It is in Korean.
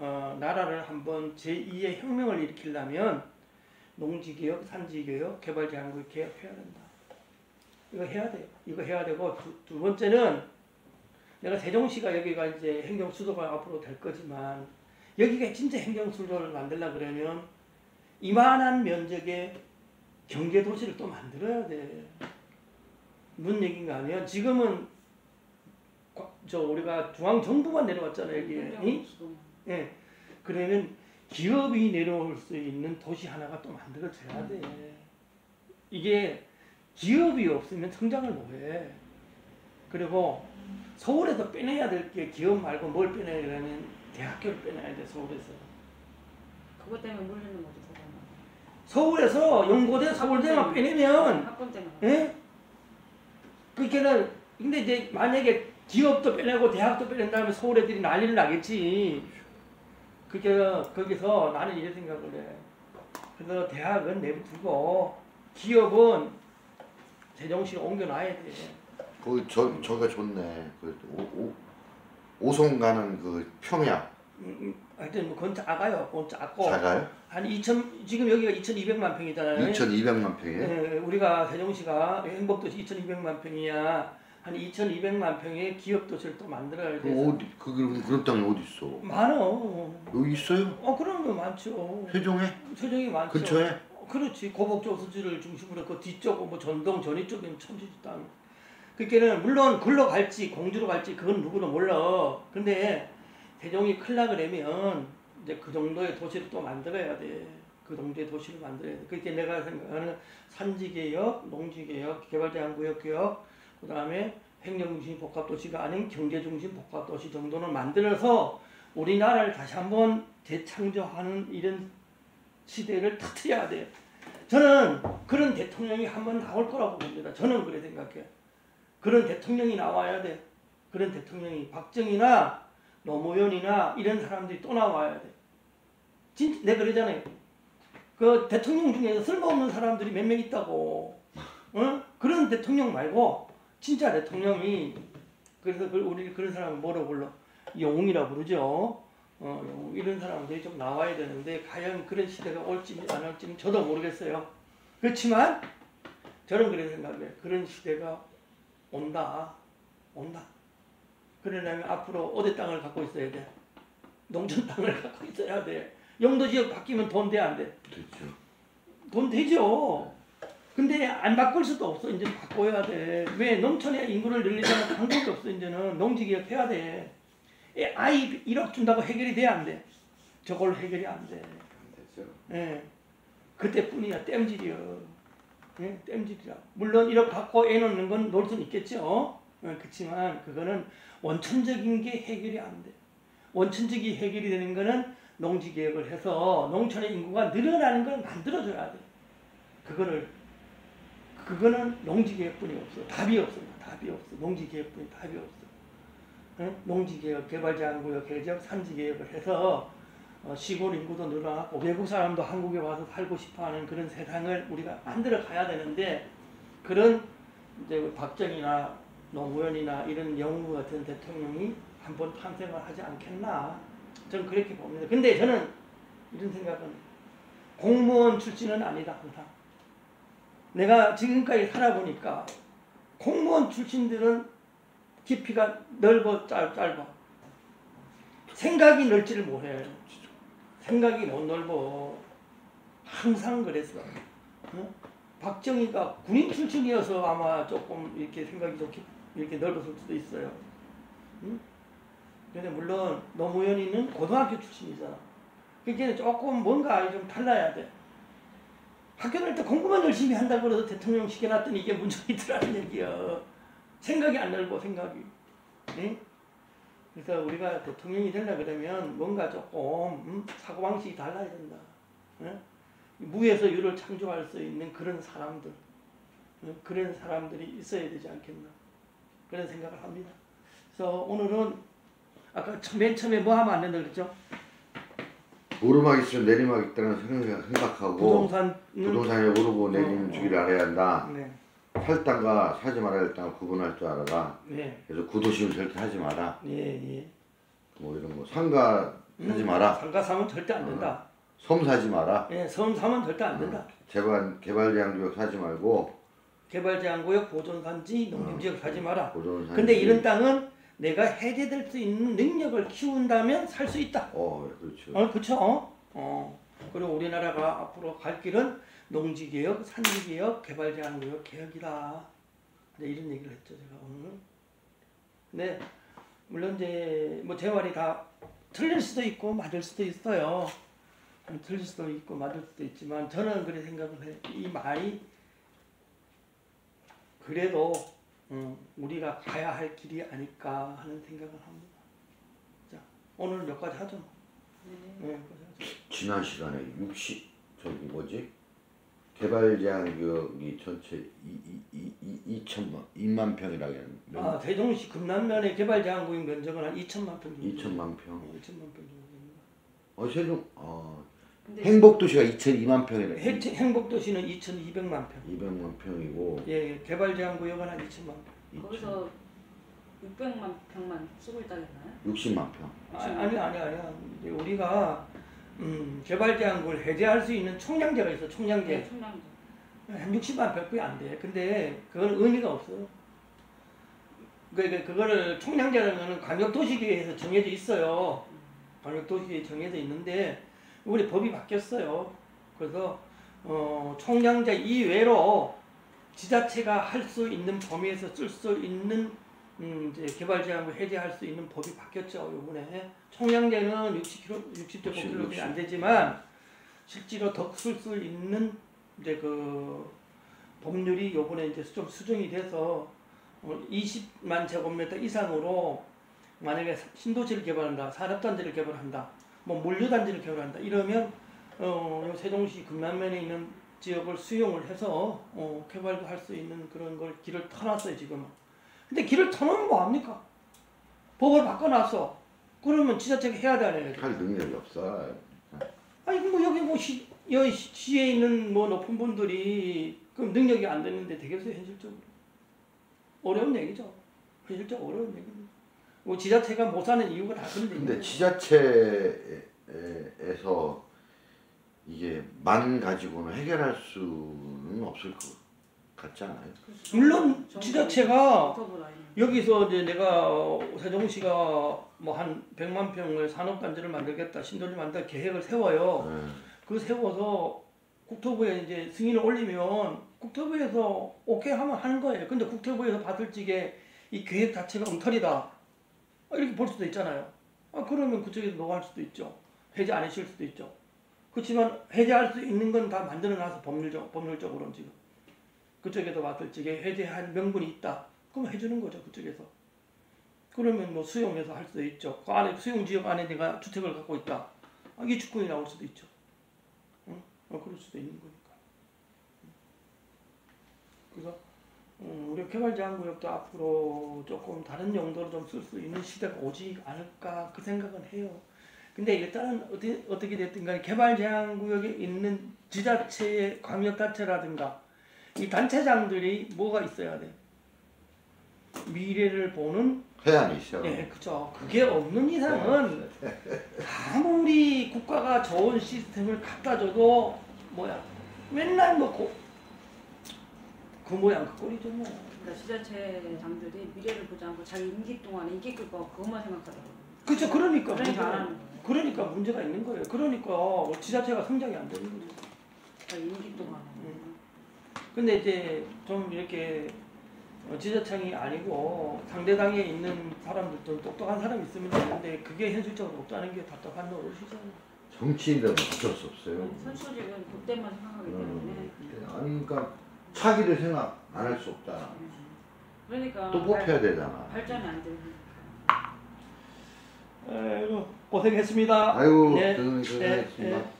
나라를 한번 제2의 혁명을 일으키려면 농지개혁, 산지개혁, 개발제한구역 개혁해야 된다. 이거 해야 돼요. 이거 해야 되고 두 번째는 내가 세종시가 여기가 이제 행정수도가 앞으로 될 거지만 여기가 진짜 행정수도를 만들려 그러면 이만한 면적의 경제도시를 또 만들어야 돼. 무슨 얘기인가 하면 지금은 우리가 중앙정부만 내려왔잖아요. 여기에. 예. 그러면 기업이 내려올 수 있는 도시 하나가 또 만들어져야 돼. 이게 기업이 없으면 성장을 못해. 그리고 서울에서 빼내야 될 게 기업 말고 뭘 빼내야 되냐면 대학교를 빼내야 돼. 서울에서. 그것 때문에 몰리는 거죠. 서울에서 연고대, 서울대만 빼내면 학번 때문에. 예? 그러니까는 근데 이제 만약에 기업도 빼내고 대학도 빼낸 다음에 서울 애들이 난리를 나겠지. 그러니까 거기서 나는 이래 생각을 해. 그래서 대학은 내비두고 기업은 세종시로 옮겨놔야 돼. 거기 저가 좋네. 그 오송 가는 그 평야. 하여튼 그건 작아요. 그건 작고. 작아요? 한 2천 지금 여기가 2,200만 평이잖아요. 2,200만 평이에요? 네, 우리가 세종시가 행복도시 2,200만 평이야. 한 2,200만 평의 기업 도시를 또 만들어야 돼. 어디 그런 땅이 어디 있어? 많어. 여기 있어요? 그럼요, 많죠. 세종에? 세종이 많죠. 근처에? 그렇지. 고복조수지를 중심으로 그 뒤쪽 뭐 전동 전이 쪽에는 천지지 땅. 그러니까는 물론 글로 갈지 공주로 갈지 그건 누구도 몰라. 근데 세종이 클라 그러면 이제 그 정도의 도시를 또 만들어야 돼. 그 정도의 도시를 만들어야 돼. 그렇게 내가 생각하는 산지개혁, 농지개혁, 개발제한구역 개혁, 그 다음에 행정중심 복합도시가 아닌 경제중심 복합도시 정도는 만들어서 우리나라를 다시 한번 재창조하는 이런 시대를 터뜨려야 돼. 저는 그런 대통령이 한번 나올 거라고 봅니다. 저는 그래 생각해요. 그런 대통령이 나와야 돼. 그런 대통령이 박정희나 노무현이나 이런 사람들이 또 나와야 돼. 진짜 내가 그러잖아요. 그 대통령 중에서 쓸모없는 사람들이 몇 명 있다고. 그런 대통령 말고 진짜 대통령이 그래서 우리 그런 사람을 뭐라고 불러? 영웅이라 부르죠. 영웅. 이런 사람들이 좀 나와야 되는데 과연 그런 시대가 올지 안 올지는 저도 모르겠어요. 그렇지만 저는 그렇게 생각해요. 그런 시대가 온다. 그러려면 앞으로 어디 땅을 갖고 있어야 돼? 농촌 땅을 갖고 있어야 돼. 용도지역 바뀌면 돈 돼, 안 돼? 됐죠. 돈 되죠. 근데 안 바꿀 수도 없어. 이제 바꿔야 돼. 왜? 농촌의 인구를 늘리자면 방법이 없어. 이제는 농지개혁 해야 돼. 아이 1억 준다고 해결이 돼, 안 돼? 저걸로 해결이 안 돼. 안 되죠. 예. 그때뿐이야. 땜질이야. 예? 땜질이야. 물론 1억 갖고 애 놓는 건 놀 수는 있겠죠. 그렇지만 그거는 원천적인 게 해결이 안 돼. 원천적인 해결이 되는 거는 농지개혁을 해서 농촌의 인구가 늘어나는 걸 만들어줘야 돼. 그거는 농지개혁뿐이 없어. 답이 없습니다. 답이 없어. 농지개혁뿐이 답이 없어. 농지개혁, 개발제한구역 개혁, 산지개혁을 해서 시골 인구도 늘어나고 외국 사람도 한국에 와서 살고 싶어하는 그런 세상을 우리가 만들어 가야 되는데 그런 이제 박정희나 노무현이나 이런 영웅 같은 대통령이 한번 탄생을 하지 않겠나. 저는 그렇게 봅니다. 근데 저는 이런 생각은 공무원 출신은 아니다. 항상. 내가 지금까지 살아보니까 공무원 출신들은 깊이가 넓어 짧아. 생각이 넓지를 못해. 생각이 못 넓어. 항상 그랬어. 박정희가 군인 출신이어서 아마 조금 이렇게 생각이 좀 이렇게 넓었을 수도 있어요. 근데 물론 노무현이는 고등학교 출신이잖아. 그러니까 조금 뭔가 좀 달라야 돼. 학교 다닐 때 공부만 열심히 한다고 해서 대통령 시켜놨더니 이게 문제가 있더라는 얘기야. 생각이 안 넓어, 생각이. 응? 그래서 우리가 대통령이 되려 그러면 뭔가 조금 사고방식이 달라야 된다. 응? 무에서 유를 창조할 수 있는 그런 사람들, 그런 사람들이 있어야 되지 않겠나. 그런 생각을 합니다. 그래서 오늘은 아까 맨 처음에 뭐 하면 안 된다 그랬죠? 오르막 있으면 내리막 있다는 생각하고 부동산이 오르고 내리는 주기를 알아야 한다. 네. 살 땅과 사지 말아야 할 땅을 구분할 줄 알아라. 네. 그래서 구도심을 절대 하지 마라. 예. 뭐 이런 거 상가 사지 마라. 상가 사면 절대 안 된다. 섬 사지 마라. 예, 섬 사면 절대 안 된다. 개발제한구역 사지 말고 개발제한구역 보존산지 농림지역 사지 마라. 보존산지. 근데 이런 땅은 내가 해제될 수 있는 능력을 키운다면 살 수 있다. 그렇죠. 그렇죠. 그리고 우리나라가 앞으로 갈 길은 농지개혁, 산지개혁, 개발제한구역 개혁이다. 이런 얘기를 했죠, 제가 오늘. 네, 물론 이제 뭐 제 말이 다 틀릴 수도 있고 맞을 수도 있어요. 틀릴 수도 있고 맞을 수도 있지만 저는 그렇게 생각을 해요. 이 말이 그래도 우리가 가야 할 길이 아닐까 하는 생각을 합니다. 자, 오늘 여기까지 하죠. 네, 여기까지 하죠. 지난 시간에 개발제한구역이 전체 2만 평이라고 했는데. 세종시 금남면의 개발제한구역 면적은 한 2천만 평 정도. 2천만 평. 2천만 평 정도 됩니다. 세종 행복도시가 2,200만 평이래. 행복도시는 2,200만 평. 200만 평이고. 예, 개발제한구역은 한 2천만 평. 거기서 600만 평만 쓰고 있다겠나요? 60만 평. 아니야. 이제 우리가 개발제한구역을 해제할 수 있는 총량제가 있어. 총량제. 네, 총량제. 한 60만 평밖에 안 돼. 근데 그건 의미가 없어. 그거를 총량제라는 거는 광역도시계획에서 정해져 있어요. 광역도시계획에 정해져 있는데 우리 법이 바뀌었어요. 그래서 총량제 이외로 지자체가 할 수 있는 범위에서 쓸 수 있는 이제 개발제한구 해제할 수 있는 법이 바뀌었죠. 이번에 총량제는 60제곱킬로미터는 안 되지만 실제로 더 쓸 수 있는 이제 그 법률이 이번에 이제 좀 수정이 돼서 20만 제곱미터 이상으로 만약에 신도시를 개발한다, 산업단지를 개발한다, 뭐 물류단지를 개발한다 이러면 세종시 금남면에 있는 지역을 수용을 해서 개발도 할 수 있는 그런 걸 길을 터놨어요 지금은. 근데 길을 터놓으면 뭐합니까? 법을 바꿔놨어. 그러면 지자체가 해야 되는 거죠. 할 능력이 없어. 아니 뭐 여기 뭐 여기 시에 있는 뭐 높은 분들이 그 능력이 안 되는데 되겠어요 현실적으로. 어려운 얘기죠. 현실적으로 어려운 얘기입니다. 뭐 지자체가 못 사는 이유가 다 그런 얘기예요. 근데 지자체에서 이게 만 가지고는 해결할 수는 없을 것 같지 않아요? 물론 지자체가 여기서 이제 내가 세종시가 뭐 한 100만 평의 산업단지를 만들겠다, 신도시 만들 계획을 세워요. 그 세워서 국토부에 이제 승인을 올리면 국토부에서 오케이 하면 하는 거예요. 근데 국토부에서 봤을 적에 이 계획 자체가 엉터리다. 이렇게 볼 수도 있잖아요. 그러면 그쪽에서 노할 수도 있죠. 해제 안 해줄 수도 있죠. 그렇지만 해제할 수 있는 건 다 만들어놔서 법률적으로는 지금. 그쪽에서 봤을 적에 해제할 명분이 있다. 그럼 해주는 거죠. 그쪽에서. 그러면 뭐 수용해서 할 수도 있죠. 그 안에 수용지역 안에 내가 주택을 갖고 있다. 이게 주권이 나올 수도 있죠. 그럴 수도 있는 거니까. 그래서 우리 개발제한구역도 앞으로 조금 다른 용도로 좀 쓸 수 있는 시대가 오지 않을까 그 생각은 해요. 근데 일단은 어떻게 됐든 간에 개발제한구역에 있는 지자체의 광역단체라든가 이 단체장들이 뭐가 있어야 돼? 미래를 보는 해안이 있어. 네, 그죠. 그게 없는 이상은 아무리 국가가 좋은 시스템을 갖다 줘도 맨날 그 모양 그 꼴이죠 뭐. 그러니까 지자체장들이 미래를 보지 않고 자기 임기 동안에 인기 끌 거 그것만 생각하더라고요. 그렇죠. 그러니까 그러니까 문제가 있는 거예요. 그러니까 지자체가 성장이 안 되는 거죠. 임기 동안에. 근데 이제 좀 이렇게 지자체장이 아니고 상대당에 있는 사람들도 똑똑한 사람이 있으면 되는데 그게 현실적으로 없다는 게 답답한 노릇이잖아요. 정치인들은 어쩔 수 없어요. 선수직은 그때만 생각하기 때문에. 아니 그러니까 차기를 생각 안 할 수 없잖아. 그러니까 또 뽑혀야 되잖아. 발전이 안 되니까. 아이고 고생했습니다. 아이고 네. 고생했습니다.